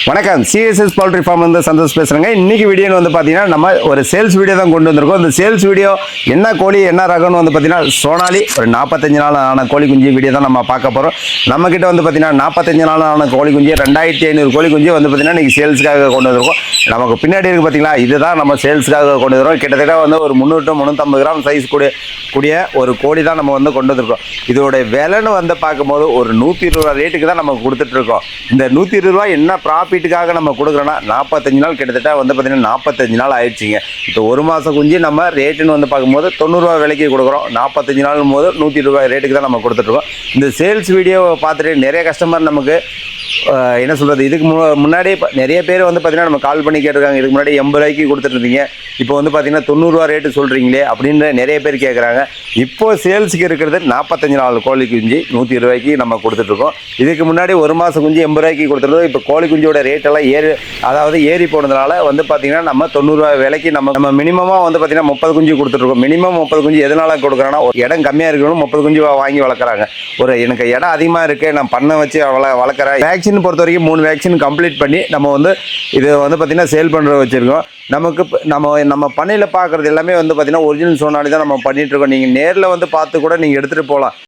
வணக்கம், CSS poultry form வந்து சந்தோஷ் பேசுகிறேங்க. இன்றைக்கி வீடியோன்னு வந்து பார்த்தீங்கன்னா நம்ம ஒரு சேல்ஸ் வீடியோ தான் கொண்டு வந்திருக்கோம். இந்த சேல்ஸ் வீடியோ என்ன கோழி என்ன ரகம்னு வந்து பார்த்தீங்கன்னா சோனாலி ஒரு 45 நாள் ஆன கோழி குஞ்சு வீடியோ தான் நம்ம பார்க்க போகிறோம். நம்மக்கிட்ட வந்து பார்த்தீங்கன்னா 45 நாள் ஆன கோழி குஞ்சு 2500 கோழி குஞ்சு வந்து பார்த்தீங்கன்னா இன்றைக்கி சேல்ஸுக்காக கொண்டு வந்திருக்கோம். நமக்கு பின்னாடி இருக்குது பார்த்தீங்களா, இதுதான் நம்ம சேல்ஸுக்காக கொண்டு வந்திருக்கோம். கிட்டத்தட்ட வந்து ஒரு 300 to 350 கிராம் சைஸ் கூடிய ஒரு கோழி தான் நம்ம வந்து கொண்டு வந்திருக்கோம். இதோட விலைன்னு வந்து பார்க்கும்போது ஒரு 120 ரூபா ரேட்டுக்கு தான் நம்ம கொடுத்துட்ருக்கோம். இந்த 120 ரூபா என்ன ப்ராஃபிட்டுக்காக நம்ம கொடுக்குறோன்னா 45 நாள் கிட்டத்தட்ட வந்து பார்த்திங்கன்னா 45 நாள் ஆயிடுச்சிங்க. இப்போ ஒரு மாதம் குஞ்சு நம்ம ரேட்டுன்னு வந்து பார்க்கும்போது 90 ரூபா விலைக்கு கொடுக்குறோம். 45 நாள் போது 120 ரூபா ரேட்டுக்கு தான் நம்ம கொடுத்துட்ருக்கோம். இந்த சேல்ஸ் வீடியோவை பார்த்துட்டு நிறைய கஸ்டமர் நமக்கு என்ன சொல்கிறது, இதுக்கு முன்னாடி நிறைய பேர் வந்து பார்த்திங்கன்னா நம்ம கால் பண்ணி கேட்டிருக்காங்க. இதுக்கு முன்னாடி 80 ரூபாய்க்கு கொடுத்துட்ருந்தீங்க, இப்போ வந்து பார்த்திங்கன்னா 90 ரூபா ரேட்டு சொல்கிறீங்களே அப்படின்ற நிறைய பேர் கேட்குறாங்க. இப்போது சேல்ஸுக்கு இருக்கிறது 45 நாள் கோழி குஞ்சு 120 ரூபாய்க்கு நம்ம கொடுத்துட்ருக்கோம். இதுக்கு முன்னாடி ஒரு மாதம் குஞ்சு 80 ரூபாய்க்கு கொடுத்துருந்தோம். இப்போ கோழி குஞ்சோட ரேட்டெல்லாம் ஏறி போனதுனால வந்து பார்த்திங்கன்னா நம்ம 90 ரூபா விலைக்கு நம்ம மினிமமாக வந்து பார்த்திங்கன்னா 30 குஞ்சு கொடுத்துட்ருக்கோம். மினிமம் 30 குஞ்சு எதனால் கொடுக்குறோன்னா, ஒரு இடம் கம்மியாக இருக்கணும் 30 குஞ்சு வாங்கி வளர்க்குறாங்க. எனக்கு இடம் அதிகமாக இருக்குது, நான் பண்ணை வச்சு வளர்க்குறேன். வேக்சின் பொறுத்த வரைக்கும் 3 வேக்சின் கம்ப்ளீட் பண்ணி நம்ம வந்து இதை வந்து பார்த்திங்கன்னா சேல் பண்ணுற வச்சுருக்கோம். நமக்கு நம்ம பண்ணையில் பார்க்குறது எல்லாமே வந்து பார்த்திங்கன்னா ஒரிஜினல் சோனாலி தான் நம்ம பண்ணிகிட்ருக்கோம். நீங்கள் நேரில் வந்து பார்த்து கூட நீங்கள் எடுத்துகிட்டு போகலாம்.